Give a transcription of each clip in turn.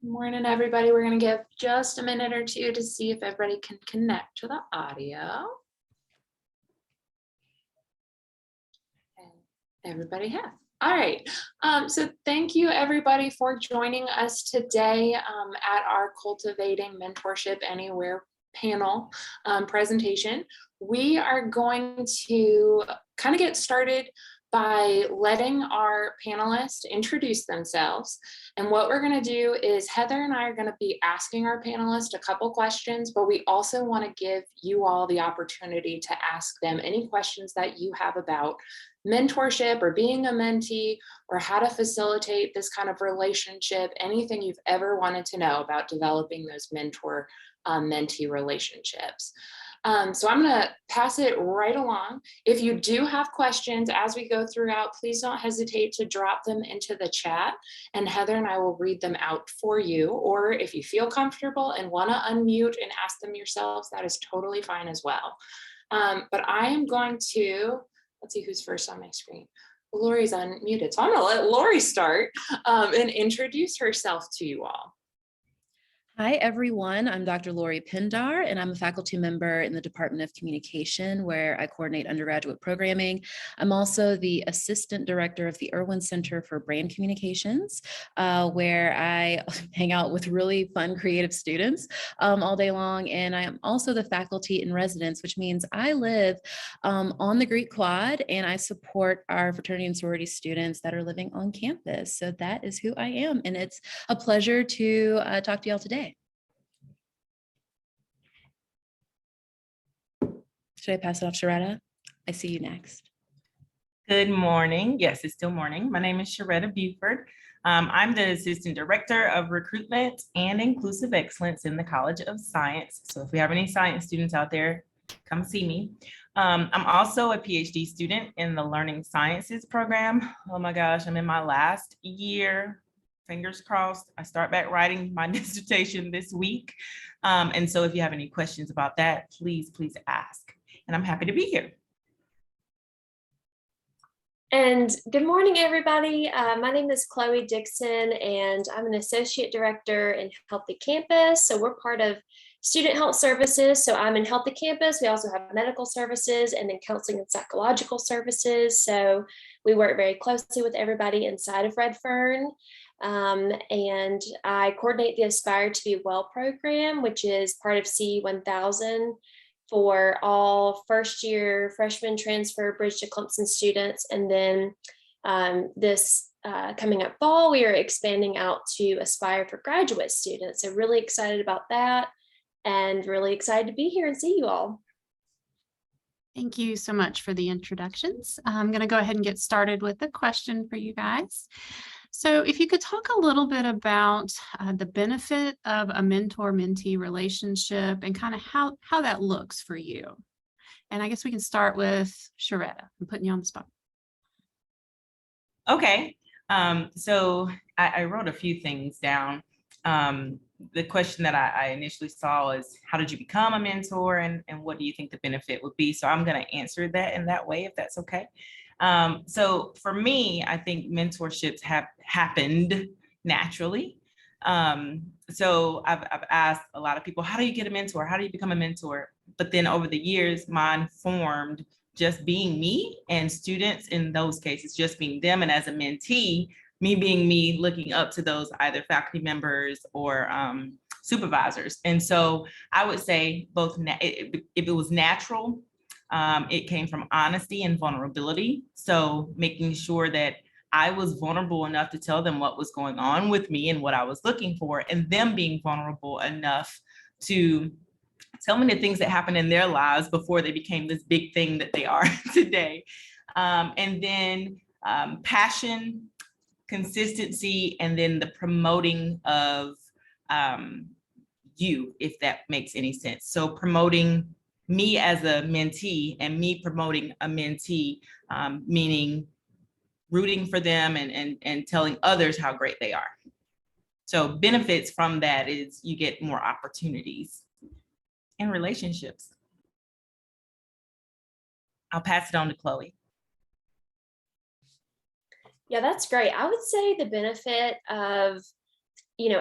Morning, everybody. We're going to give just a minute or two to see if everybody can connect to the audio. And everybody has. All right. So thank you, everybody, for joining us today at our Cultivating Mentorship Anywhere panel presentation. We are going to kind of get started by letting our panelists introduce themselves. And what we're going to do is Heather and I are going to be asking our panelists a couple questions, but we also want to give you all the opportunity to ask them any questions that you have about mentorship or being a mentee or how to facilitate this kind of relationship, anything you've ever wanted to know about developing those mentor-mentee relationships. So I'm going to pass it right along. If you do have questions as we go throughout, please don't hesitate to drop them into the chat and Heather and I will read them out for you. Or if you feel comfortable and want to unmute and ask them yourselves, that is totally fine as well. But I am going to, let's see who's first on my screen. Lori's unmuted. So I'm going to let Lori start and introduce herself to you all. Hi, everyone. I'm Dr. Lori Pindar, and I'm a faculty member in the Department of Communication, where I coordinate undergraduate programming. I'm also the Assistant Director of the Irwin Center for Brand Communications, where I hang out with really fun, creative students all day long. And I am also the faculty in residence, which means I live on the Greek Quad, and I support our fraternity and sorority students that are living on campus. So that is who I am, and it's a pleasure to talk to y'all today. Should I pass it off, Sharetta? I see you next. Good morning. Yes, it's still morning. My name is Sharetta Buford. I'm the Assistant Director of Recruitment and Inclusive Excellence in the College of Science. So if we have any science students out there, come see me. I'm also a PhD student in the Learning Sciences program. Oh my gosh, I'm in my last year. Fingers crossed. I start back writing my dissertation this week. And so if you have any questions about that, please ask. And I'm happy to be here. And good morning, everybody. My name is Chloe Dixon, and I'm an associate director in Healthy Campus. So we're part of Student Health Services. So I'm in Healthy Campus. We also have medical services and then counseling and psychological services. So we work very closely with everybody inside of Redfern. And I coordinate the Aspire to Be Well program, which is part of C1000 for all first year freshman transfer bridge to Clemson students. And then this coming up fall, we are expanding out to Aspire for graduate students. So really excited about that and really excited to be here and see you all. Thank you so much for the introductions. I'm going to go ahead and get started with a question for you guys. So if you could talk a little bit about the benefit of a mentor-mentee relationship and kind of how that looks for you. And I guess we can start with Sharetta. I'm putting you on the spot. Okay, so I wrote a few things down. The question that I initially saw is, how did you become a mentor and what do you think the benefit would be? So I'm going to answer that in that way, if that's okay. So for me, I think mentorships have happened naturally. So I've asked a lot of people, how do you get a mentor? How do you become a mentor? But then over the years, mine formed just being me, and students in those cases, just being them. And as a mentee, me being me, looking up to those either faculty members or supervisors. And so I would say both, if it was natural, it came from honesty and vulnerability. So making sure that I was vulnerable enough to tell them what was going on with me and what I was looking for, and them being vulnerable enough to tell me the things that happened in their lives before they became this big thing that they are today. And then passion, consistency, and then the promoting of you, if that makes any sense. So promoting me as a mentee and me promoting a mentee, meaning rooting for them and telling others how great they are. So benefits from that is you get more opportunities and relationships. I'll pass it on to Chloe. Yeah, that's great. I would say the benefit of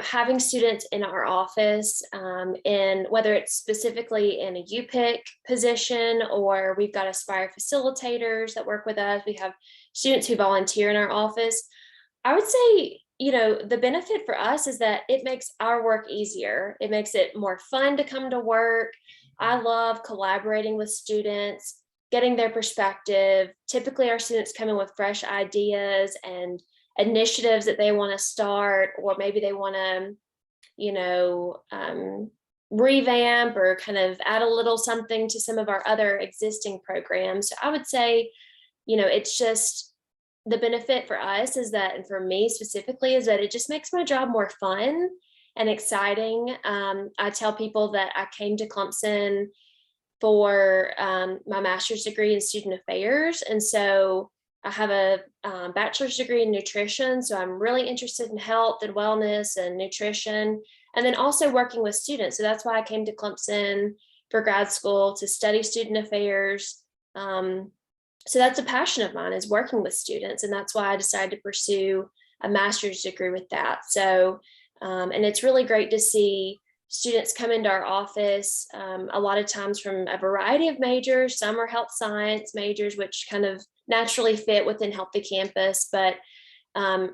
having students in our office, and whether it's specifically in a UPIC position, or we've got Aspire facilitators that work with us, we have students who volunteer in our office. I would say, the benefit for us is that it makes our work easier. It makes it more fun to come to work. I love collaborating with students, getting their perspective. Typically, our students come in with fresh ideas and initiatives that they want to start, or maybe they want to, revamp or kind of add a little something to some of our other existing programs. So I would say, it's just the benefit for us is that, and for me specifically, is that it just makes my job more fun and exciting. I tell people that I came to Clemson for my master's degree in student affairs. And so I have a bachelor's degree in nutrition. So I'm really interested in health and wellness and nutrition, and then also working with students. So that's why I came to Clemson for grad school, to study student affairs. So that's a passion of mine, is working with students. And that's why I decided to pursue a master's degree with that. So, and it's really great to see students come into our office a lot of times from a variety of majors. Some are health science majors, which kind of naturally fit within Healthy Campus, but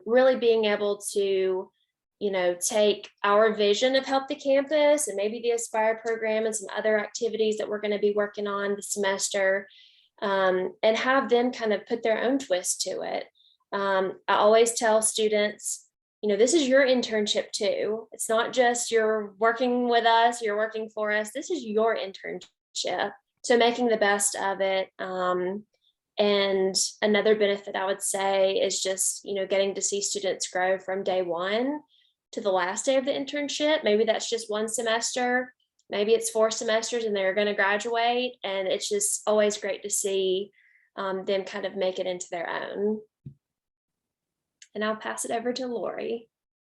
really being able to, take our vision of Healthy Campus and maybe the Aspire program and some other activities that we're going to be working on this semester, and have them kind of put their own twist to it. I always tell students, this is your internship too. It's not just you're working with us, you're working for us. This is your internship. So making the best of it. And another benefit I would say is just, getting to see students grow from day one to the last day of the internship. Maybe that's just one semester, maybe it's 4 semesters and they're going to graduate. And it's just always great to see them kind of make it into their own. And I'll pass it over to Lori.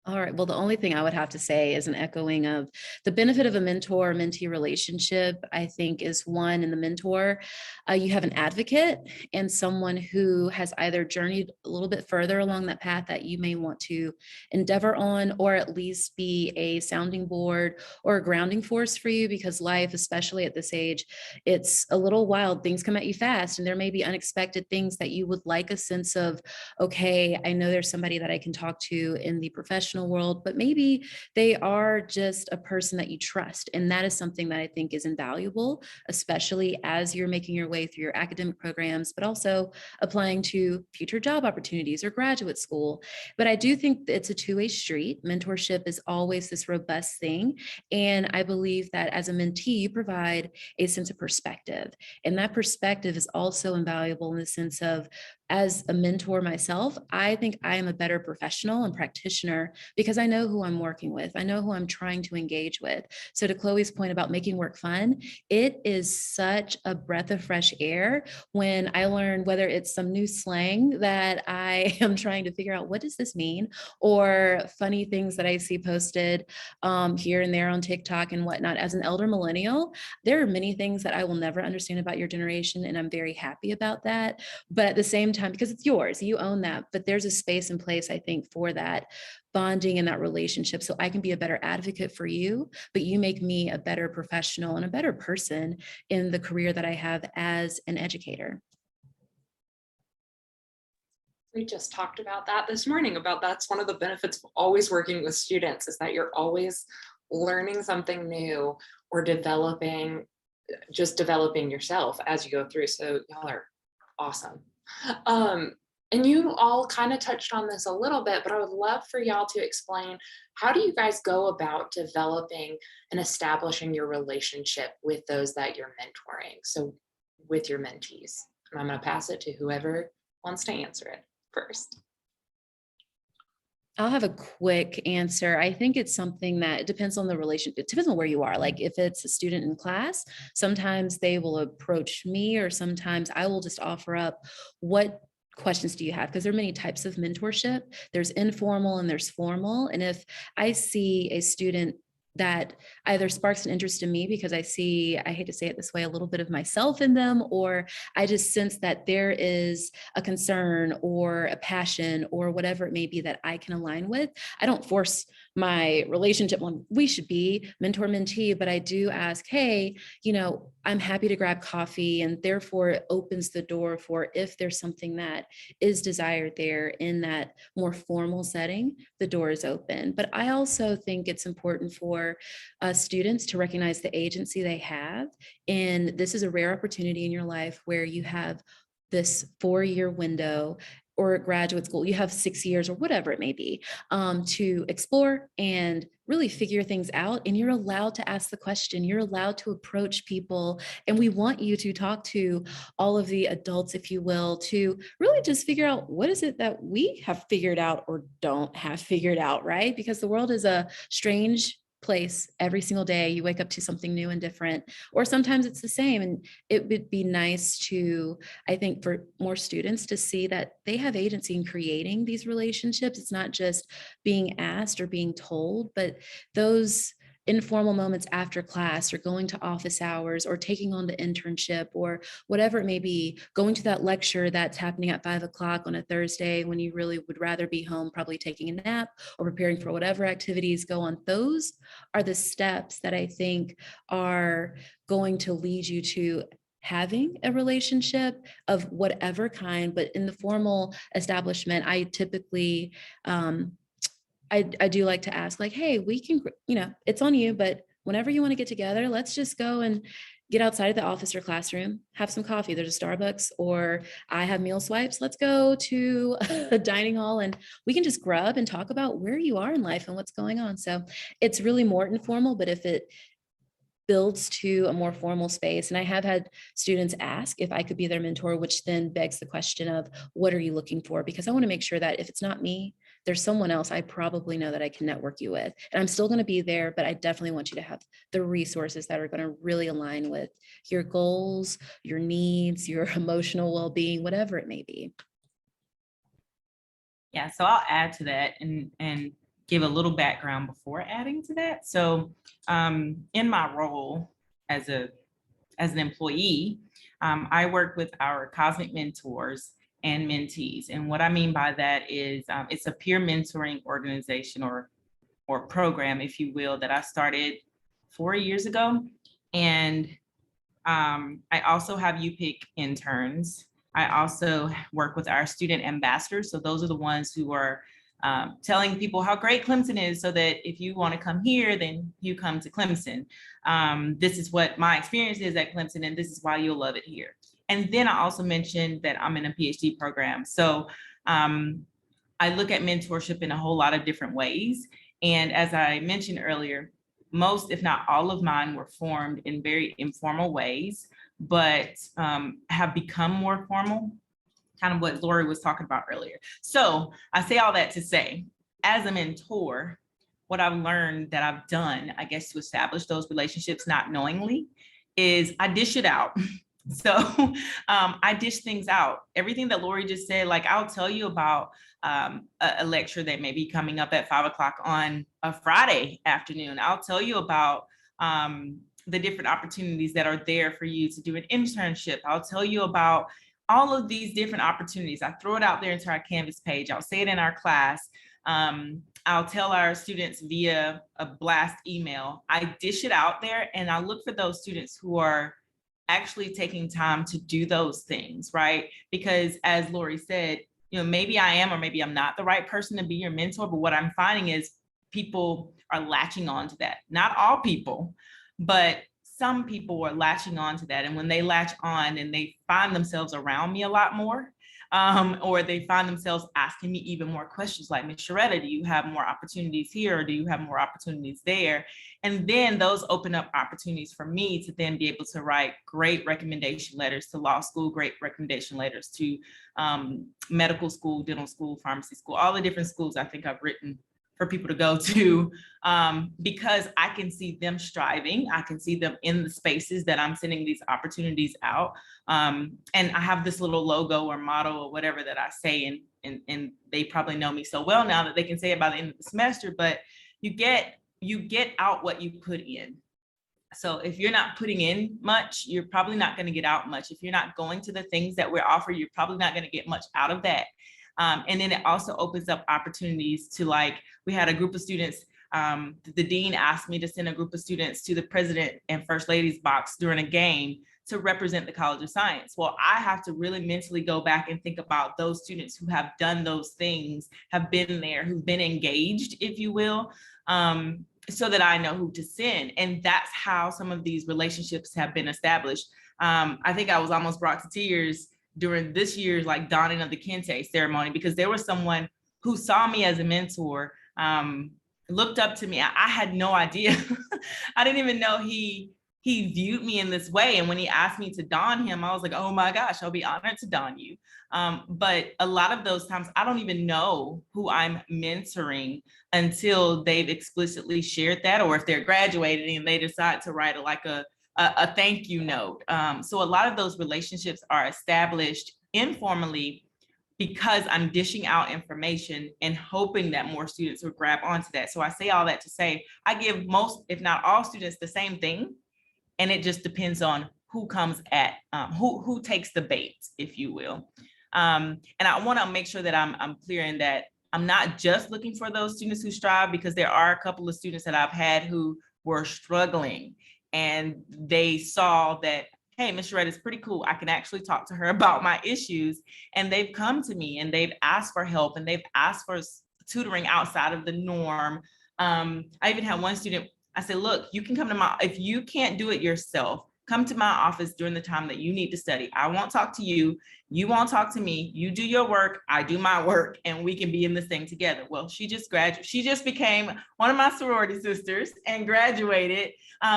All right. Well, the only thing I would have to say is an echoing of the benefit of a mentor-mentee relationship, I think, is one, in the mentor, you have an advocate and someone who has either journeyed a little bit further along that path that you may want to endeavor on, or at least be a sounding board or a grounding force for you, because life, especially at this age, it's a little wild. Things come at you fast, and there may be unexpected things that you would like a sense of, okay, I know there's somebody that I can talk to in the professional world, but maybe they are just a person that you trust. And that is something that I think is invaluable, especially as you're making your way through your academic programs, but also applying to future job opportunities or graduate school. But I do think it's a two-way street. Mentorship is always this robust thing. And I believe that as a mentee, you provide a sense of perspective. And that perspective is also invaluable in the sense of, as a mentor myself, I think I am a better professional and practitioner because I know who I'm working with. I know who I'm trying to engage with. So to Chloe's point about making work fun, it is such a breath of fresh air when I learn whether it's some new slang that I am trying to figure out, what does this mean? Or funny things that I see posted here and there on TikTok and whatnot. As an elder millennial, there are many things that I will never understand about your generation, and I'm very happy about that. But at the same time, because it's yours, you own that, but there's a space and place, I think, for that bonding and that relationship. So I can be a better advocate for you, but you make me a better professional and a better person in the career that I have as an educator. We just talked about that this morning, about that's one of the benefits of always working with students, is that you're always learning something new or developing yourself as you go through. So y'all are awesome. And you all kind of touched on this a little bit, but I would love for y'all to explain, how do you guys go about developing and establishing your relationship with those that you're mentoring? So with your mentees, and I'm going to pass it to whoever wants to answer it first. I'll have a quick answer. I think it's something that depends on the relationship. It depends on where you are. Like if it's a student in class, sometimes they will approach me, or sometimes I will just offer up, what questions do you have? Because there are many types of mentorship. There's informal and there's formal. And if I see a student that either sparks an interest in me because I see, I hate to say it this way, a little bit of myself in them, or I just sense that there is a concern or a passion or whatever it may be that I can align with. I don't force my relationship when we should be mentor mentee, but I do ask, hey, I'm happy to grab coffee, and therefore it opens the door for if there's something that is desired there in that more formal setting, the door is open. But I also think it's important for students to recognize the agency they have. And this is a rare opportunity in your life where you have this 4-year window, or graduate school, you have 6 years or whatever it may be, to explore and really figure things out. And you're allowed to ask the question, you're allowed to approach people. And we want you to talk to all of the adults, if you will, to really just figure out what is it that we have figured out or don't have figured out, right? Because the world is a strange place every single day. You wake up to something new and different, or sometimes it's the same. And it would be nice to, I think, for more students to see that they have agency in creating these relationships. It's not just being asked or being told, but those informal moments after class, or going to office hours, or taking on the internship, or whatever it may be, going to that lecture that's happening at 5 o'clock on a Thursday when you really would rather be home, probably taking a nap or preparing for whatever activities go on. Those are the steps that I think are going to lead you to having a relationship of whatever kind. But in the formal establishment, I typically, I do like to ask, like, hey, we can, it's on you, but whenever you want to get together, let's just go and get outside of the office or classroom, have some coffee. There's a Starbucks, or I have meal swipes. Let's go to a dining hall and we can just grub and talk about where you are in life and what's going on. So it's really more informal, but if it builds to a more formal space. And I have had students ask if I could be their mentor, which then begs the question of, what are you looking for? Because I want to make sure that if it's not me, there's someone else I probably know that I can network you with. And I'm still going to be there, but I definitely want you to have the resources that are going to really align with your goals, your needs, your emotional well-being, whatever it may be. Yeah, so I'll add to that and give a little background before adding to that. So in my role as an employee, I work with our cosmic mentors and mentees. And what I mean by that is it's a peer mentoring organization or program, if you will, that I started 4 years ago. And I also have UPIC interns. I also work with our student ambassadors. So those are the ones who are telling people how great Clemson is, so that if you want to come here, then you come to Clemson. This is what my experience is at Clemson, and this is why you'll love it here. And then I also mentioned that I'm in a PhD program. So I look at mentorship in a whole lot of different ways. And as I mentioned earlier, most, if not all of mine, were formed in very informal ways, but have become more formal, kind of what Lori was talking about earlier. So I say all that to say, as a mentor, what I've learned that I've done, I guess, to establish those relationships, not knowingly, is I dish it out. So I dish things out. Everything that Lori just said, like, I'll tell you about a lecture that may be coming up at 5 o'clock on a Friday afternoon. I'll tell you about the different opportunities that are there for you to do an internship. I'll tell you about all of these different opportunities. I throw it out there into our Canvas page. I'll say it in our class. I'll tell our students via a blast email. I dish it out there, and I look for those students who are actually taking time to do those things, right? Because as Lori said, maybe I am, or maybe I'm not the right person to be your mentor, but what I'm finding is people are latching on to that. Not all people, but some people are latching on to that. And when they latch on and they find themselves around me a lot more, or they find themselves asking me even more questions like, Ms. Sharetta, do you have more opportunities here, or do you have more opportunities there? And then those open up opportunities for me to then be able to write great recommendation letters to law school, great recommendation letters to medical school, dental school, pharmacy school, all the different schools I think I've written for people to go to, because I can see them striving. I can see them in the spaces that I'm sending these opportunities out. And I have this little logo or motto or whatever that I say, and they probably know me so well now that they can say it by the end of the semester, but you get you get out what you put in. So if you're not putting in much, you're probably not going to get out much. If you're not going to the things that we're offering, you're probably not going to get much out of that. And then it also opens up opportunities to, like, we had a group of students, the dean asked me to send a group of students to the president and first lady's box during a game to represent the College of Science. Well, I have to really mentally go back and think about those students who have done those things, have been there, who've been engaged, if you will, so that I know who to send. And that's how some of these relationships have been established. I think I was almost brought to tears during this year's like donning of the Kente ceremony, because there was someone who saw me as a mentor, looked up to me. I had no idea. I didn't even know he viewed me in this way. And when he asked me to don him, I was like, oh my gosh, I'll be honored to don you. But a lot of those times, I don't even know who I'm mentoring until they've explicitly shared that, or if they're graduating and they decide to write a thank you note. So a lot of those relationships are established informally because I'm dishing out information and hoping that more students will grab onto that. So I say all that to say, I give most, if not all, students the same thing. And it just depends on who comes at, who takes the bait, if you will. And I want to make sure that I'm clear in that I'm not just looking for those students who strive, because there are a couple of students that I've had who were struggling, and they saw that, hey, Ms. Sherette is pretty cool. I can actually talk to her about my issues. And they've come to me and they've asked for help, and they've asked for tutoring outside of the norm. I even had one student, I said, look, you can come to if you can't do it yourself, come to my office during the time that you need to study. I won't talk to you. You won't talk to me. You do your work, I do my work, and we can be in this thing together. Well, she just graduated. She just became one of my sorority sisters and graduated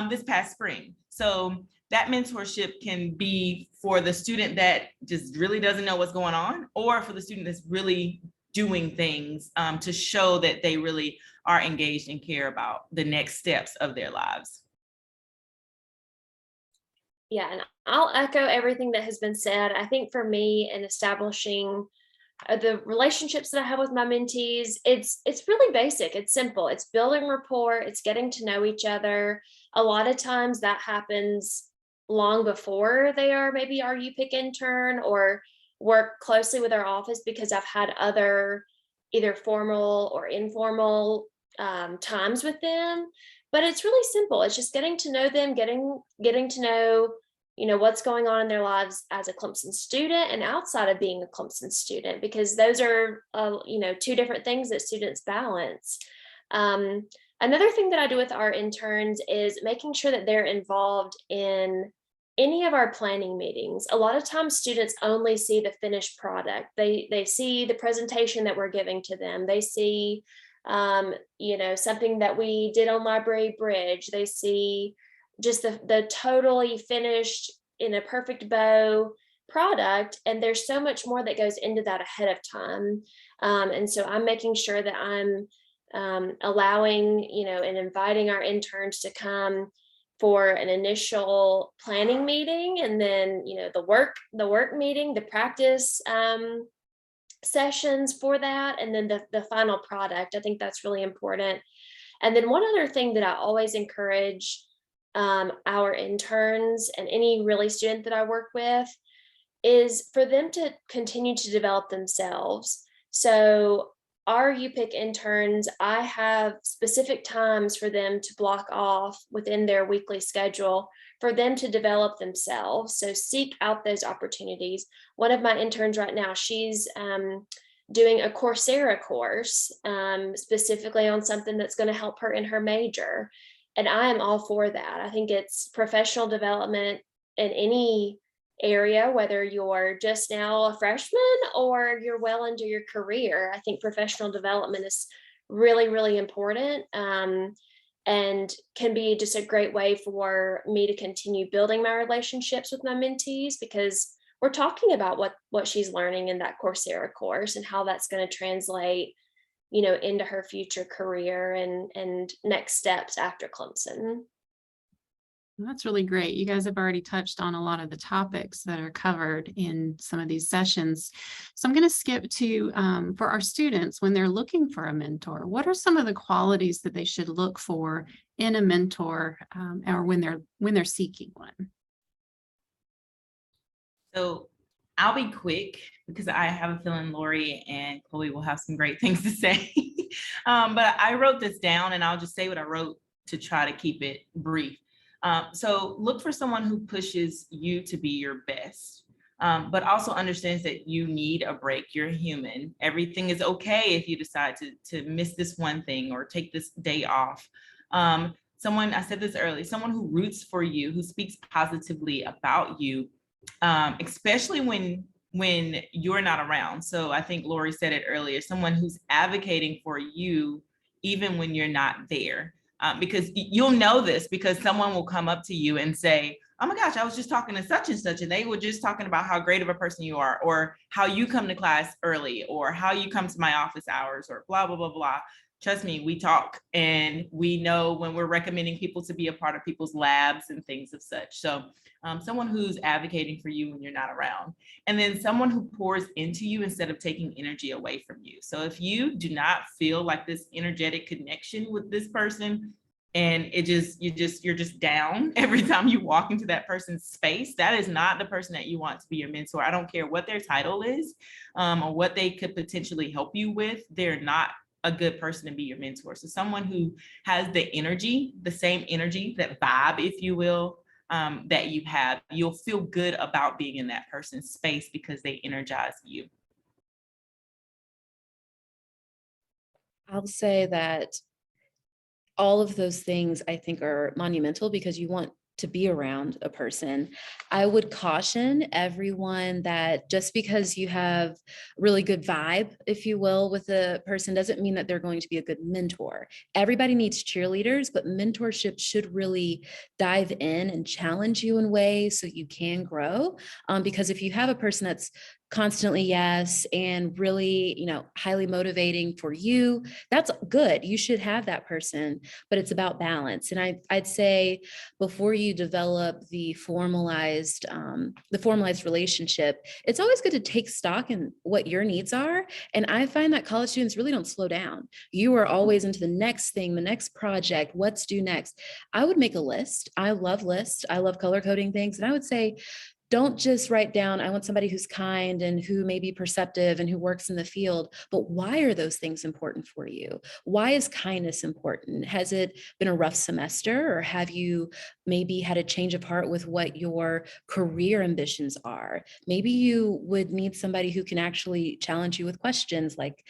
this past spring. So that mentorship can be for the student that just really doesn't know what's going on, or for the student that's really doing things to show that they really are engaged and care about the next steps of their lives. Yeah, and I'll echo everything that has been said. I think for me, in establishing the relationships that I have with my mentees, it's really basic. It's simple. It's building rapport. It's getting to know each other. A lot of times that happens long before they are maybe our UPIC intern or work closely with our office, because I've had other either formal or informal times with them. But it's really simple. It's just getting to know them, getting to know, what's going on in their lives as a Clemson student and outside of being a Clemson student, because those are, two different things that students balance. Another thing that I do with our interns is making sure that they're involved in any of our planning meetings. A lot of times students only see the finished product. They see the presentation that we're giving to them. They see something that we did on Library Bridge. They see just the totally finished in a perfect bow product. And there's so much more that goes into that ahead of time. And so I'm making sure that I'm allowing, and inviting our interns to come for an initial planning meeting, and then, the work meeting, the practice sessions for that, and then the final product. I think that's really important. And then one other thing that I always encourage our interns and any really student that I work with is for them to continue to develop themselves. So our UPIC interns, I have specific times for them to block off within their weekly schedule for them to develop themselves. So seek out those opportunities. One of my interns right now, she's doing a Coursera course specifically on something that's going to help her in her major. And I am all for that. I think it's professional development in any area, whether you're just now a freshman or you're well into your career. I think professional development is really, really important, and can be just a great way for me to continue building my relationships with my mentees, because we're talking about what she's learning in that Coursera course and how that's going to translate, into her future career and next steps after Clemson. That's really great. You guys have already touched on a lot of the topics that are covered in some of these sessions. So I'm going to skip to, for our students, when they're looking for a mentor, what are some of the qualities that they should look for in a mentor, or when they're seeking one? So I'll be quick because I have a feeling Lori and Chloe will have some great things to say. But I wrote this down and I'll just say what I wrote to try to keep it brief. So look for someone who pushes you to be your best, but also understands that you need a break. You're human. Everything is okay if you decide to miss this one thing or take this day off. Someone, I said this earlier, someone who roots for you, who speaks positively about you, especially when you're not around. So I think Lori said it earlier, someone who's advocating for you even when you're not there. Because you'll know this because someone will come up to you and say, oh my gosh, I was just talking to such and such, and they were just talking about how great of a person you are, or how you come to class early, or how you come to my office hours, or blah, blah, blah, blah. Trust me, we talk and we know when we're recommending people to be a part of people's labs and things of such. So someone who's advocating for you when you're not around, and then someone who pours into you instead of taking energy away from you. So if you do not feel like this energetic connection with this person, and you're just down every time you walk into that person's space, that is not the person that you want to be your mentor. I don't care what their title is, or what they could potentially help you with. They're not a good person to be your mentor. So someone who has the energy, the same energy, that vibe, if you will, that you have, you'll feel good about being in that person's space because they energize you. I'll say that all of those things I think are monumental because you want to be around a person. I would caution everyone that just because you have really good vibe, if you will, with a person doesn't mean that they're going to be a good mentor. Everybody needs cheerleaders, but mentorship should really dive in and challenge you in ways so you can grow. Because if you have a person that's constantly yes and really, highly motivating for you, that's good. You should have that person, but it's about balance. And I'd say before you develop the formalized relationship, it's always good to take stock in what your needs are. And I find that college students really don't slow down. You are always into the next thing, the next project, what's due next. I would make a list. I love lists. I love color coding things. And I would say, don't just write down, I want somebody who's kind and who may be perceptive and who works in the field, but why are those things important for you? Why is kindness important? Has it been a rough semester, or have you maybe had a change of heart with what your career ambitions are? Maybe you would need somebody who can actually challenge you with questions like,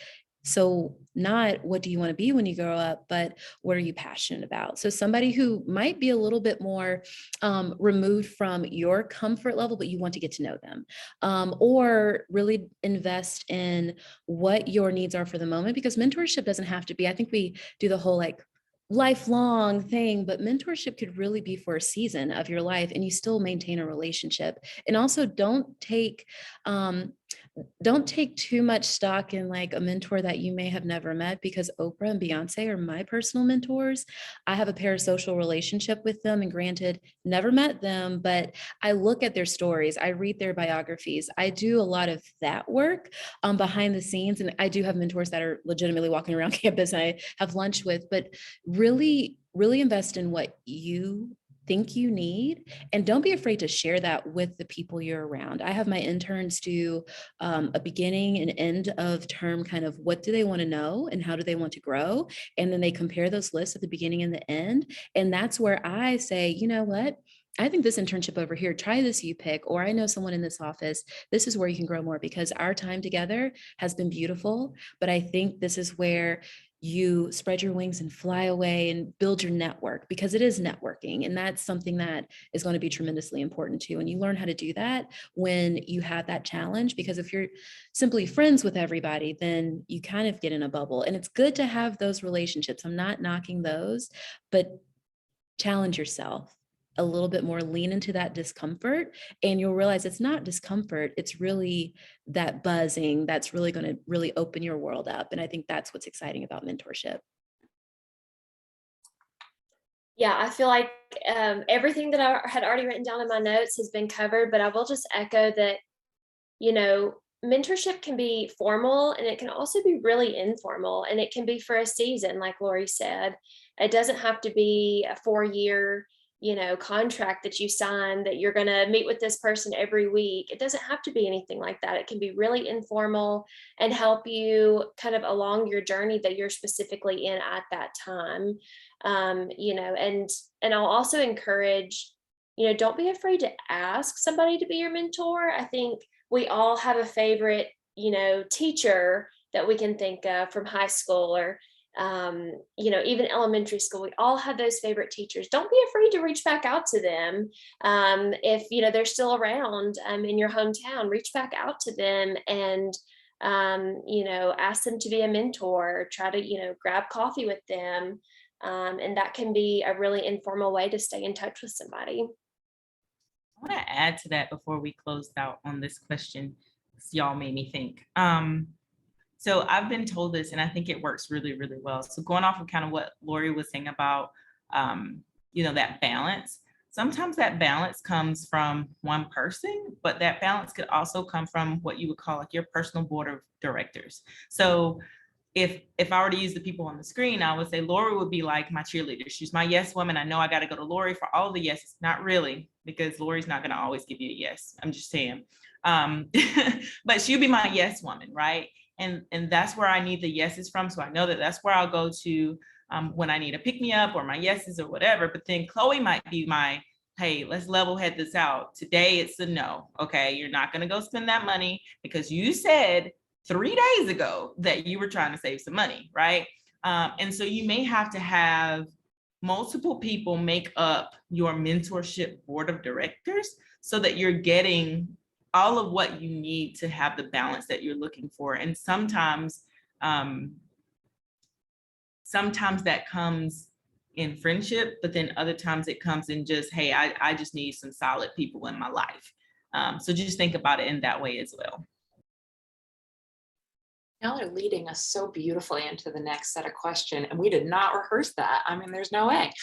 so not what do you want to be when you grow up, but what are you passionate about? So somebody who might be a little bit more removed from your comfort level, but you want to get to know them, or really invest in what your needs are for the moment, because mentorship doesn't have to be, I think we do the whole like lifelong thing, but mentorship could really be for a season of your life and you still maintain a relationship. And also don't take too much stock in like a mentor that you may have never met, because Oprah and Beyonce are my personal mentors. I have a parasocial relationship with them, and granted, never met them, but I look at their stories, I read their biographies, I do a lot of that work behind the scenes. And I do have mentors that are legitimately walking around campus and I have lunch with, but really, really invest in what you think you need, and don't be afraid to share that with the people you're around. I have my interns do a beginning and end of term kind of what do they want to know and how do they want to grow, and then they compare those lists at the beginning and the end. And that's where I say, you know what, I think this internship over here, try this you pick, or I know someone in this office, this is where you can grow more, because our time together has been beautiful, but I think this is where you spread your wings and fly away and build your network, because it is networking. And that's something that is going to be tremendously important too. And you learn how to do that when you have that challenge, because if you're simply friends with everybody, then you kind of get in a bubble. And it's good to have those relationships. I'm not knocking those, but challenge yourself a little bit more, lean into that discomfort, and you'll realize it's not discomfort, it's really that buzzing that's really going to really open your world up. And I think that's what's exciting about mentorship. Yeah, I feel like everything that I had already written down in my notes has been covered, but I will just echo that, mentorship can be formal and it can also be really informal, and it can be for a season, like Lori said. It doesn't have to be a 4-year, contract that you sign that you're going to meet with this person every week. It doesn't have to be anything like that. It can be really informal and help you kind of along your journey that you're specifically in at that time. And I'll also encourage, don't be afraid to ask somebody to be your mentor. I think we all have a favorite, teacher that we can think of from high school or, even elementary school. We all have those favorite teachers. Don't be afraid to reach back out to them. If, they're still around in your hometown, reach back out to them and, ask them to be a mentor, try to, grab coffee with them. And that can be a really informal way to stay in touch with somebody. I want to add to that before we close out on this question. Y'all made me think. So I've been told this, and I think it works really, really well. So going off of kind of what Lori was saying about, that balance. Sometimes that balance comes from one person, but that balance could also come from what you would call like your personal board of directors. So if I were to use the people on the screen, I would say Lori would be like my cheerleader. She's my yes woman. I know I got to go to Lori for all the yeses. Not really, because Lori's not going to always give you a yes. I'm just saying. But she'll be my yes woman, right? And that's where I need the yeses from. So I know that that's where I'll go to when I need a pick me up or my yeses or whatever. But then Chloe might be my, hey, let's level head this out. Today it's a no. Okay, you're not going to go spend that money because you said 3 days ago that you were trying to save some money, right? And so you may have to have multiple people make up your mentorship board of directors so that you're getting all of what you need to have the balance that you're looking for. And sometimes that comes in friendship, but then other times it comes in just, hey, I just need some solid people in my life. So just think about it in that way as well. Y'all are leading us so beautifully into the next set of questions, and we did not rehearse that. I mean, there's no way.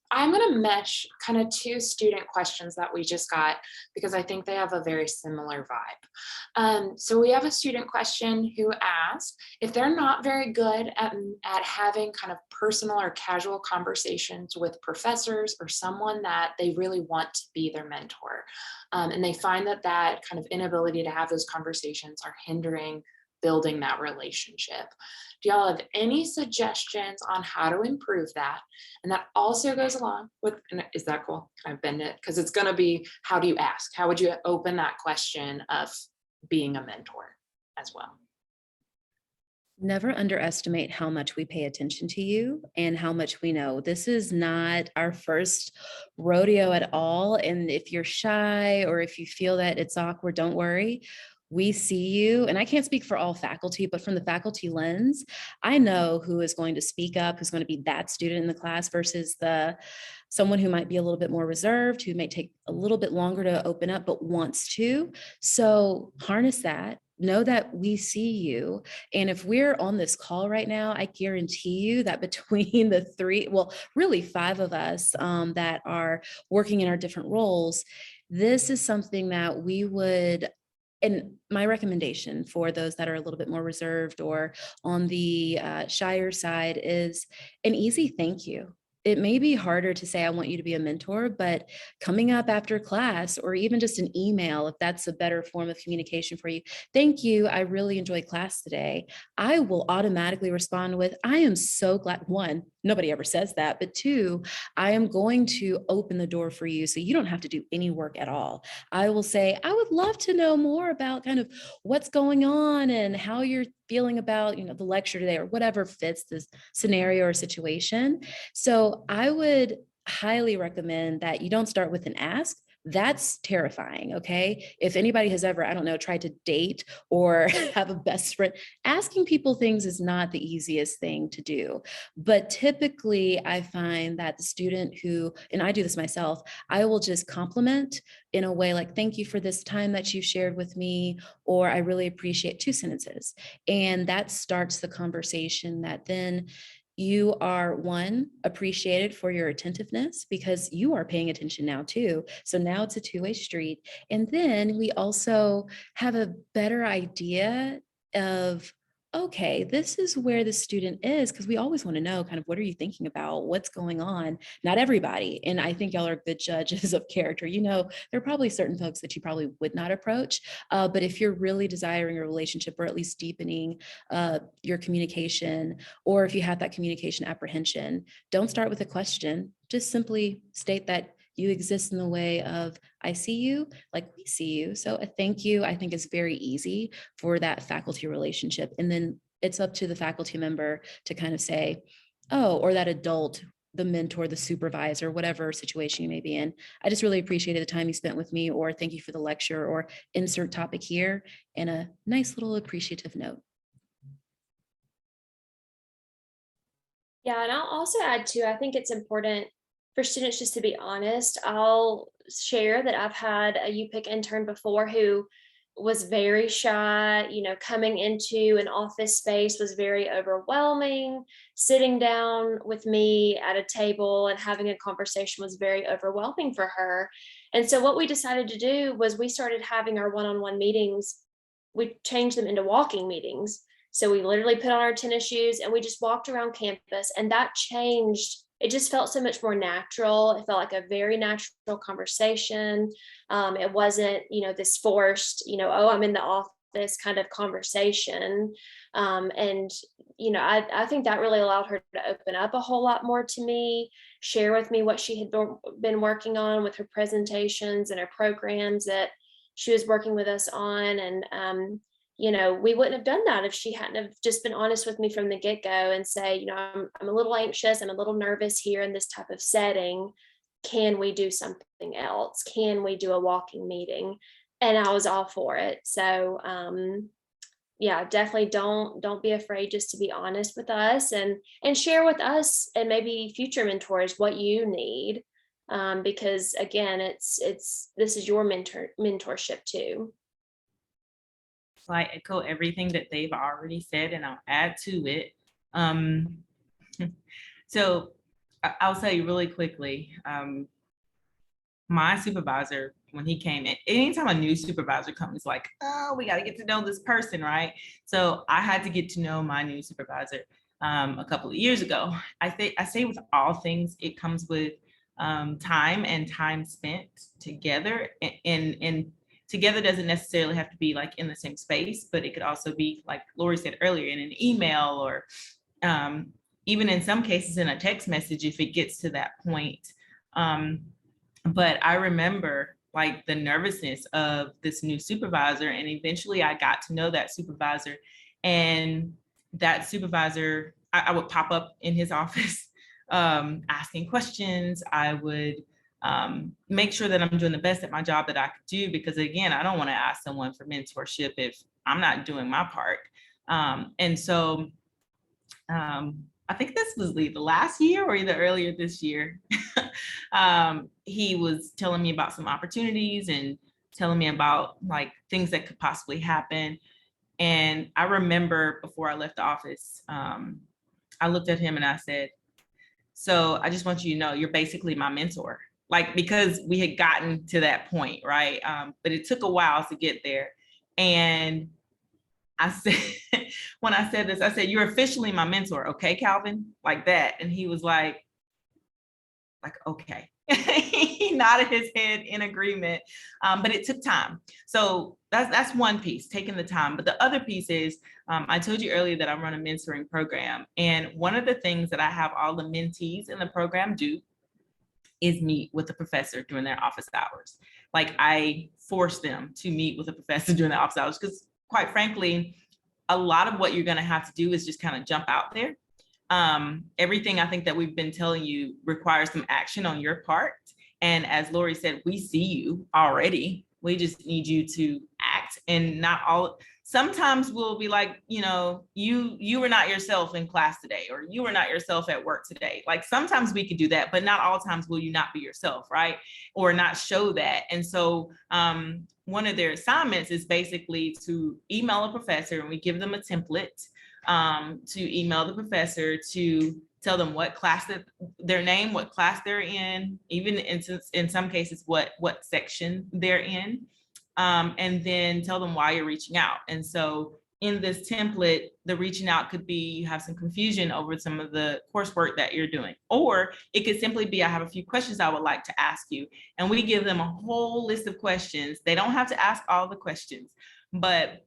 I'm going to mesh kind of two student questions that we just got because I think they have a very similar vibe. So we have a student question who asked if they're not very good at having kind of personal or casual conversations with professors or someone that they really want to be their mentor. And they find that kind of inability to have those conversations are hindering building that relationship. Do y'all have any suggestions on how to improve that? And that also goes along with, is that cool? Can I bend it? Because it's going to be, how do you ask? How would you open that question of being a mentor as well? Never underestimate how much we pay attention to you and how much we know. This is not our first rodeo at all. And if you're shy or if you feel that it's awkward, don't worry. We see you, and I can't speak for all faculty, but from the faculty lens, I know who is going to speak up, who's going to be that student in the class versus someone who might be a little bit more reserved, who may take a little bit longer to open up, but wants to. So harness that. Know that we see you. And if we're on this call right now, I guarantee you that between the really 5 of us that are working in our different roles, this is something that we would. And my recommendation for those that are a little bit more reserved or on the shyer side is an easy thank you. It may be harder to say, I want you to be a mentor, but coming up after class or even just an email, if that's a better form of communication for you, thank you, I really enjoyed class today. I will automatically respond with, I am so glad. 1, nobody ever says that, but 2, I am going to open the door for you so you don't have to do any work at all. I will say, I would love to know more about kind of what's going on and how you're feeling about, the lecture today or whatever fits this scenario or situation. So I would highly recommend that you don't start with an ask. That's terrifying. Okay. If anybody has ever, I don't know, tried to date or have a best friend, asking people things is not the easiest thing to do. But typically I find that the student who, and I do this myself, I will just compliment in a way like, thank you for this time that you shared with me, or I really appreciate 2 sentences. And that starts the conversation that then You are, one, appreciated for your attentiveness because you are paying attention now too. So now it's a two-way street. And then we also have a better idea of, okay, this is where the student is, because we always want to know kind of what are you thinking about, what's going on. Not everybody. And I think y'all are good judges of character. You know, there are probably certain folks that you probably would not approach. But if you're really desiring a relationship or at least deepening your communication, or if you have that communication apprehension, don't start with a question. Just simply state that you exist in the way of, I see you, like we see you. So a thank you, I think, is very easy for that faculty relationship. And then it's up to the faculty member to kind of say, oh, or that adult, the mentor, the supervisor, whatever situation you may be in. I just really appreciated the time you spent with me, or thank you for the lecture, or insert topic here, and a nice little appreciative note. Yeah, and I'll also add too, I think it's important for students just to be honest. I'll share that I've had a UPIC intern before who was very shy, you know, coming into an office space was very overwhelming. Sitting down with me at a table and having a conversation was very overwhelming for her. And so what we decided to do was we started having our one-on-one meetings. We changed them into walking meetings. So we literally put on our tennis shoes and we just walked around campus, and that changed. It just felt so much more natural. It felt like a very natural conversation. It wasn't, you know, this forced, you know, oh, I'm in the office kind of conversation. And, you know, I think that really allowed her to open up a whole lot more to me, share with me what she had been working on with her presentations and her programs that she was working with us on. And, you know, we wouldn't have done that if she hadn't have just been honest with me from the get-go and say, you know, I'm a little anxious, I'm a little nervous here in this type of setting. Can we do something else? Can we do a walking meeting? And I was all for it. So yeah, definitely don't be afraid just to be honest with us and share with us and maybe future mentors what you need. Because again, it's this is your mentorship too. So I echo everything that they've already said, and I'll add to it. So I'll tell you really quickly, my supervisor, when he came in, anytime a new supervisor comes, like, oh, we got to get to know this person, right? So I had to get to know my new supervisor a couple of years ago. I say with all things, it comes with time and time spent together, and together doesn't necessarily have to be like in the same space, but it could also be, like Lori said earlier, in an email, or even in some cases in a text message if it gets to that point. But I remember like the nervousness of this new supervisor, and eventually I got to know that supervisor, and that supervisor, I would pop up in his office asking questions. I would make sure that I'm doing the best at my job that I could do, because again, I don't want to ask someone for mentorship if I'm not doing my part. And so I think this was the last year or either earlier this year. He was telling me about some opportunities and telling me about like things that could possibly happen. And I remember before I left the office, I looked at him and I said, so I just want you to know, you're basically my mentor. Like, because we had gotten to that point, right? But it took a while to get there. And I said, when I said this, I said, you're officially my mentor, okay, Calvin? Like that. And he was like, okay. He nodded his head in agreement, but it took time. So that's one piece, taking the time. But the other piece is, I told you earlier that I run a mentoring program. And one of the things that I have all the mentees in the program do is meet with the professor during their office hours. Like, I force them to meet with a professor during their office hours, because quite frankly, a lot of what you're going to have to do is just kind of jump out there. Everything I think that we've been telling you requires some action on your part. And as Lori said, we see you already. We just need you to act. And not all, sometimes we'll be like, you know, you were not yourself in class today, or you were not yourself at work today. Like, sometimes we could do that, but not all times will you not be yourself, right? Or not show that. And so one of their assignments is basically to email a professor, and we give them a template to email the professor to tell them what class their name, what class they're in, even in some cases, what section they're in, and then tell them why you're reaching out. And so in this template, the reaching out could be you have some confusion over some of the coursework that you're doing, or it could simply be I have a few questions I would like to ask you, and we give them a whole list of questions. They don't have to ask all the questions, but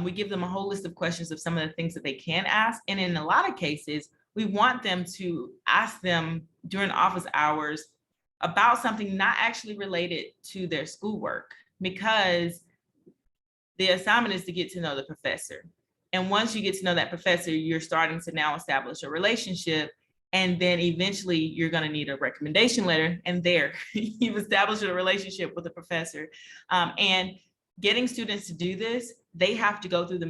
we give them a whole list of questions of some of the things that they can ask. And in a lot of cases, we want them to ask them during office hours about something not actually related to their schoolwork, because the assignment is to get to know the professor. And once you get to know that professor, you're starting to now establish a relationship. And then eventually you're going to need a recommendation letter. And there you've established a relationship with the professor. And getting students to do this, they have to go through the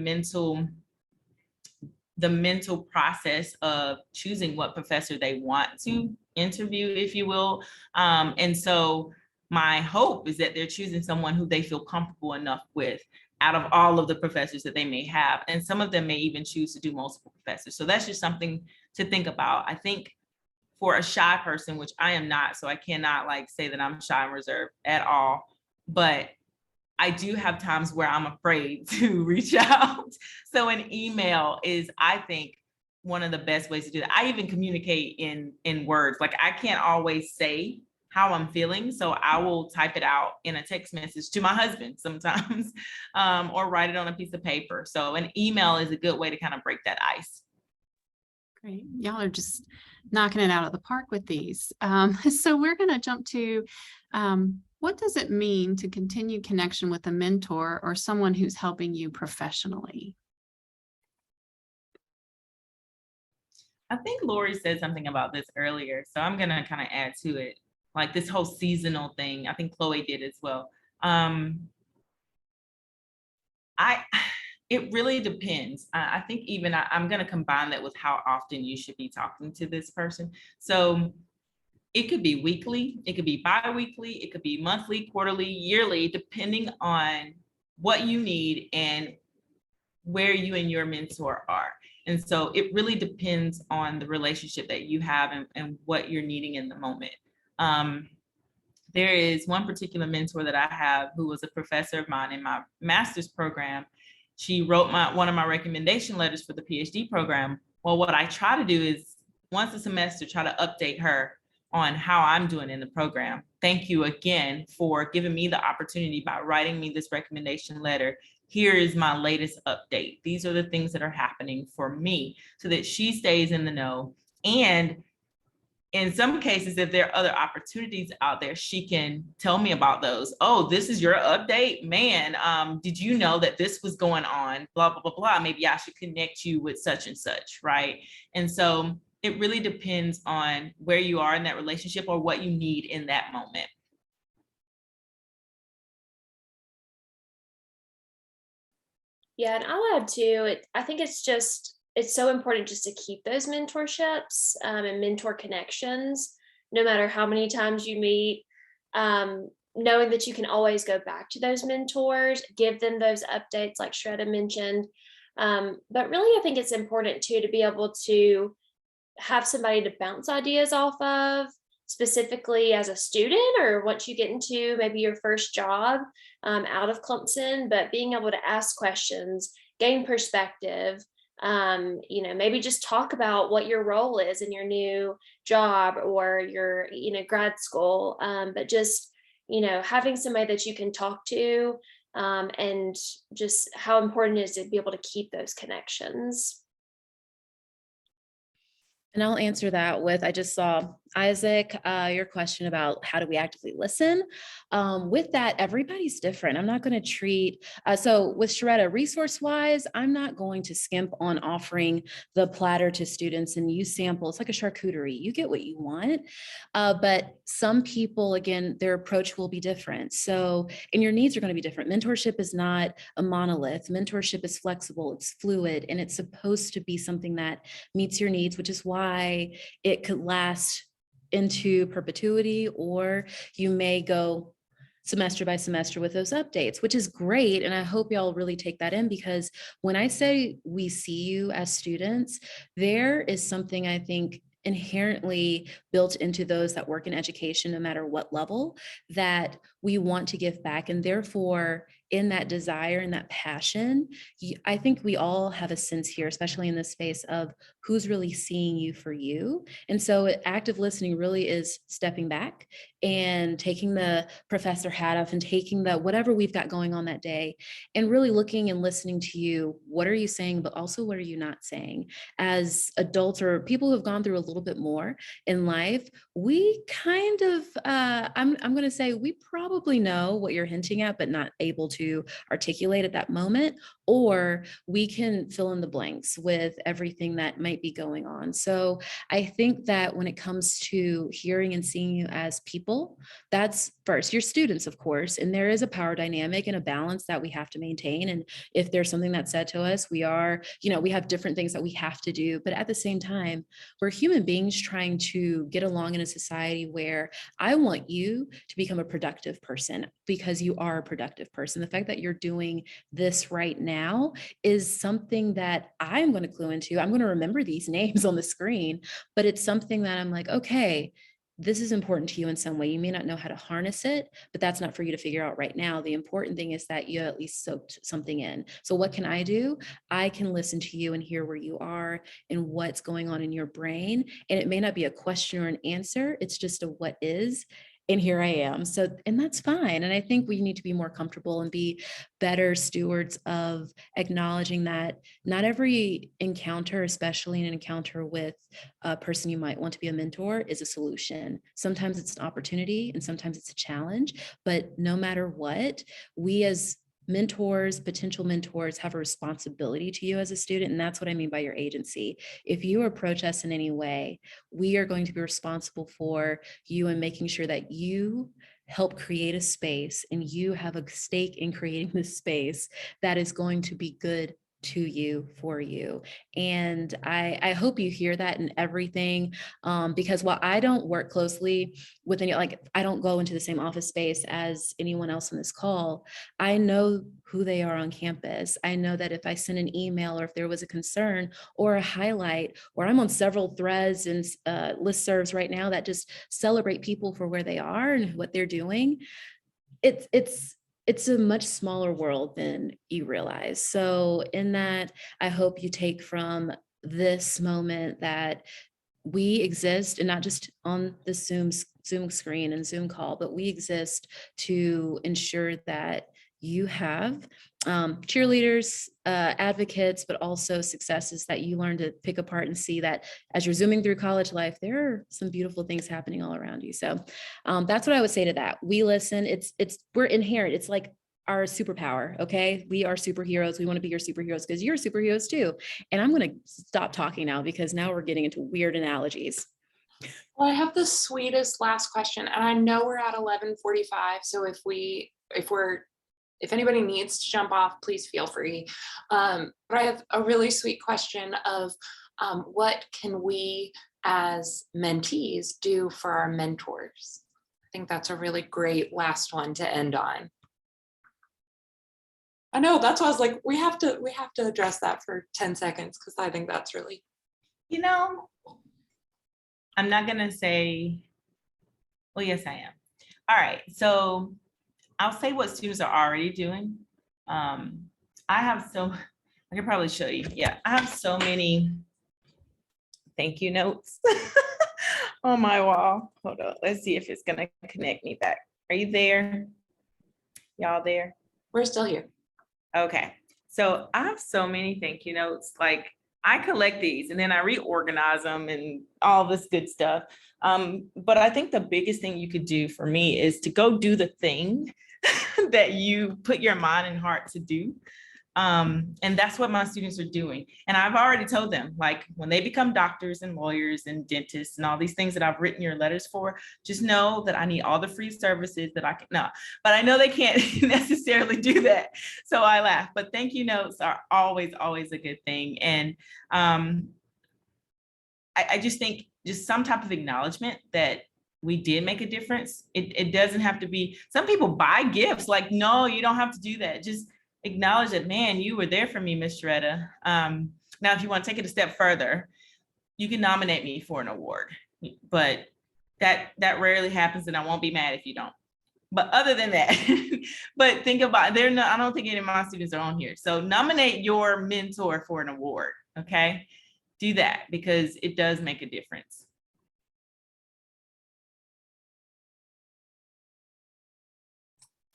mental process of choosing what professor they want to interview, if you will. And so my hope is that they're choosing someone who they feel comfortable enough with out of all of the professors that they may have. And some of them may even choose to do multiple professors. So that's just something to think about. I think for a shy person, which I am not, so I cannot like say that I'm shy and reserved at all, but I do have times where I'm afraid to reach out. So an email is, I think, one of the best ways to do that. I even communicate in words. Like I can't always say how I'm feeling, so I will type it out in a text message to my husband sometimes, or write it on a piece of paper. So an email is a good way to kind of break that ice. Great. Y'all are just knocking it out of the park with these. So we're going to jump to what does it mean to continue connection with a mentor or someone who's helping you professionally? I think Lori said something about this earlier, so I'm going to kind of add to it, like this whole seasonal thing. I think Chloe did as well. It really depends. I think even I'm going to combine that with how often you should be talking to this person. So it could be weekly, it could be bi-weekly, it could be monthly, quarterly, yearly, depending on what you need and where you and your mentor are. And so it really depends on the relationship that you have and what you're needing in the moment. There is one particular mentor that I have who was a professor of mine in my master's program. She wrote one of my recommendation letters for the PhD program. Well, what I try to do is once a semester, try to update her on how I'm doing in the program. Thank you again for giving me the opportunity by writing me this recommendation letter. Here is my latest update. These are the things that are happening for me, so that she stays in the know. And in some cases, if there are other opportunities out there, she can tell me about those. Oh, this is your update, man. Did you know that this was going on? Blah, blah, blah, blah. Maybe I should connect you with such and such, right? And so it really depends on where you are in that relationship or what you need in that moment. Yeah, and I'll add too, I think it's so important just to keep those mentorships and mentor connections, no matter how many times you meet, knowing that you can always go back to those mentors, give them those updates like Shredda mentioned. But really, I think it's important too, to be able to have somebody to bounce ideas off of, specifically as a student or once you get into maybe your first job out of Clemson, but being able to ask questions, gain perspective, maybe just talk about what your role is in your new job or your, grad school, but just, having somebody that you can talk to and just how important it is to be able to keep those connections. And I'll answer that with, I just saw Isaac, your question about how do we actively listen? With that, everybody's different. I'm not going to treat, so with Shredda, resource-wise, I'm not going to skimp on offering the platter to students and use samples like a charcuterie. You get what you want. But some people, again, their approach will be different. So, and your needs are going to be different. Mentorship is not a monolith. Mentorship is flexible, it's fluid, and it's supposed to be something that meets your needs, which is why it could last into perpetuity, or you may go semester by semester with those updates, which is great. And I hope y'all really take that in, because when I say we see you as students, there is something I think inherently built into those that work in education, no matter what level, that we want to give back. And therefore, in that desire and that passion, I think we all have a sense here, especially in this space, of who's really seeing you for you. And so active listening really is stepping back and taking the professor hat off and taking the whatever we've got going on that day and really looking and listening to you. What are you saying, but also what are you not saying? As adults or people who have gone through a little bit more in life, we kind of, I'm going to say we probably know what you're hinting at, but not able to articulate at that moment, or we can fill in the blanks with everything that might be going on. So I think that when it comes to hearing and seeing you as people, that's first, your students, of course, and there is a power dynamic and a balance that we have to maintain. And if there's something that's said to us, we are, we have different things that we have to do, but at the same time, we're human beings trying to get along in a society where I want you to become a productive person because you are a productive person. The fact that you're doing this right now is something that I'm going to clue into. I'm going to remember these names on the screen, but it's something that I'm like, okay, this is important to you in some way. You may not know how to harness it, but that's not for you to figure out right now. The important thing is that you at least soaked something in. So what can I do? I can listen to you and hear where you are and what's going on in your brain. And it may not be a question or an answer. It's just a what is. And here I am. So, and that's fine. And I think we need to be more comfortable and be better stewards of acknowledging that not every encounter, especially an encounter with a person you might want to be a mentor, is a solution. Sometimes it's an opportunity and sometimes it's a challenge, but no matter what, we as mentors, potential mentors, have a responsibility to you as a student. And that's what I mean by your agency. If you approach us in any way, we are going to be responsible for you and making sure that you help create a space and you have a stake in creating this space that is going to be good to you, for you. And I hope you hear that in everything, because while I don't work closely with any, like I don't go into the same office space as anyone else on this call, I know who they are on campus. I know that if I send an email or if there was a concern or a highlight, or I'm on several threads and listservs right now that just celebrate people for where they are and what they're doing, it's a much smaller world than you realize. So in that, I hope you take from this moment that we exist, and not just on the Zoom screen and Zoom call, but we exist to ensure that you have cheerleaders, advocates, but also successes that you learn to pick apart and see that as you're zooming through college life, there are some beautiful things happening all around you. So that's what I would say to that. We listen. We're inherent. It's like our superpower. Okay. We are superheroes. We want to be your superheroes because you're superheroes too. And I'm going to stop talking now because now we're getting into weird analogies. Well, I have the sweetest last question, and I know we're at 11:45. So if anybody needs to jump off, please feel free. But I have a really sweet question of what can we as mentees do for our mentors? I think that's a really great last one to end on. I know, that's why I was like, we have to address that for 10 seconds because I think that's really. I'm not gonna say, well, yes, I am. All right, so I'll say what students are already doing. I can probably show you. Yeah, I have so many thank you notes on my wall. Hold on, let's see if it's gonna connect me back. Are you there? Y'all there? We're still here. Okay, so I have so many thank you notes. Like I collect these and then I reorganize them and all this good stuff. But I think the biggest thing you could do for me is to go do the thing that you put your mind and heart to do. And that's what my students are doing. And I've already told them, like, when they become doctors and lawyers and dentists and all these things that I've written your letters for, just know that I need all the free services that I can. No, but I know they can't necessarily do that. So I laugh, but thank you notes are always a good thing. And I just think just some type of acknowledgement that we did make a difference. It doesn't have to be, some people buy gifts. Like, no, you don't have to do that. Just acknowledge that, man, you were there for me, Miss Sharetta. Now, if you want to take it a step further, you can nominate me for an award, but that rarely happens, and I won't be mad if you don't. But other than that, but think about, I don't think any of my students are on here. So nominate your mentor for an award, okay? Do that because it does make a difference.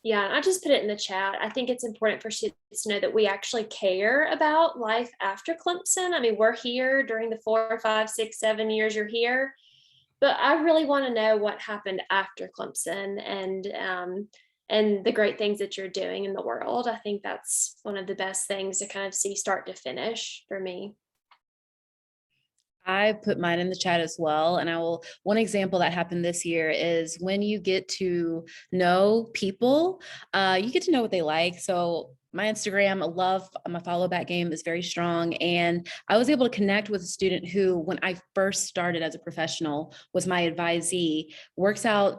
Yeah, and I just put it in the chat. I think it's important for students to know that we actually care about life after Clemson. I mean, we're here during the 4, 5, 6, 7 years you're here, but I really want to know what happened after Clemson and the great things that you're doing in the world. I think that's one of the best things to kind of see start to finish for me. I put mine in the chat as well. And one example that happened this year is when you get to know people, you get to know what they like. So my Instagram, my follow back game is very strong. And I was able to connect with a student who, when I first started as a professional, was my advisee,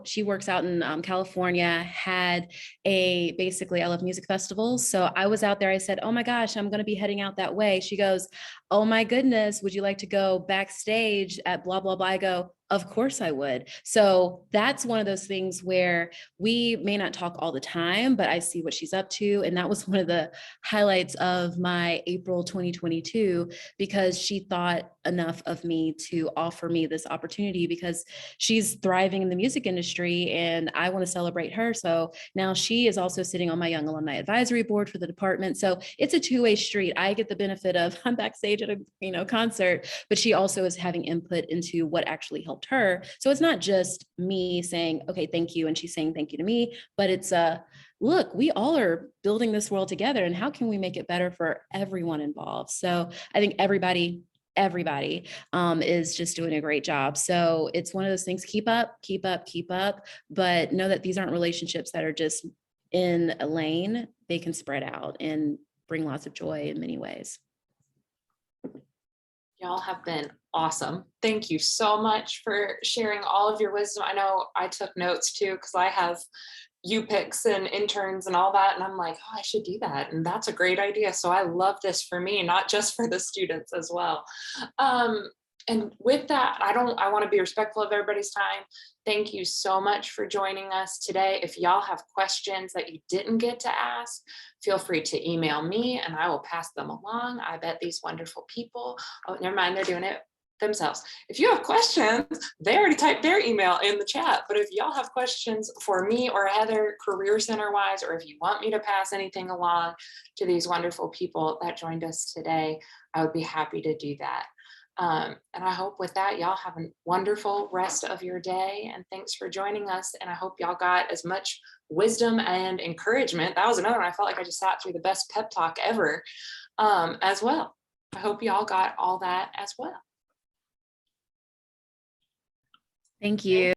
she works out in California, had basically I love music festivals. So I was out there, I said, oh my gosh, I'm going to be heading out that way. She goes, oh my goodness, would you like to go backstage at blah, blah, blah? I go, of course I would. So that's one of those things where we may not talk all the time, but I see what she's up to. And that was one of the highlights of my April 2022, because she thought enough of me to offer me this opportunity because she's thriving in the music industry and I want to celebrate her. So now she is also sitting on my Young Alumni Advisory Board for the department. So it's a two-way street. I get the benefit of I'm backstage at a concert, but she also is having input into what actually helped her. So it's not just me saying, okay, thank you, and she's saying thank you to me, but it's look, we all are building this world together, and how can we make it better for everyone involved? So I think everybody is just doing a great job. So it's one of those things, keep up, but know that these aren't relationships that are just in a lane. They can spread out and bring lots of joy in many ways. Y'all have been awesome. Thank you so much for sharing all of your wisdom. I know I took notes too, because I have UPICs and interns and all that. And I'm like, oh, I should do that. And that's a great idea. So I love this for me, not just for the students as well. And with that, I want to be respectful of everybody's time. Thank you so much for joining us today. If y'all have questions that you didn't get to ask, feel free to email me and I will pass them along. I bet these wonderful people, oh, never mind, they're doing it themselves. If you have questions, they already typed their email in the chat, but if y'all have questions for me or Heather Career Center wise, or if you want me to pass anything along to these wonderful people that joined us today, I would be happy to do that. And I hope with that, y'all have a wonderful rest of your day. And thanks for joining us. And I hope y'all got as much wisdom and encouragement. That was another one. I felt like I just sat through the best pep talk ever as well. I hope y'all got all that as well. Thank you.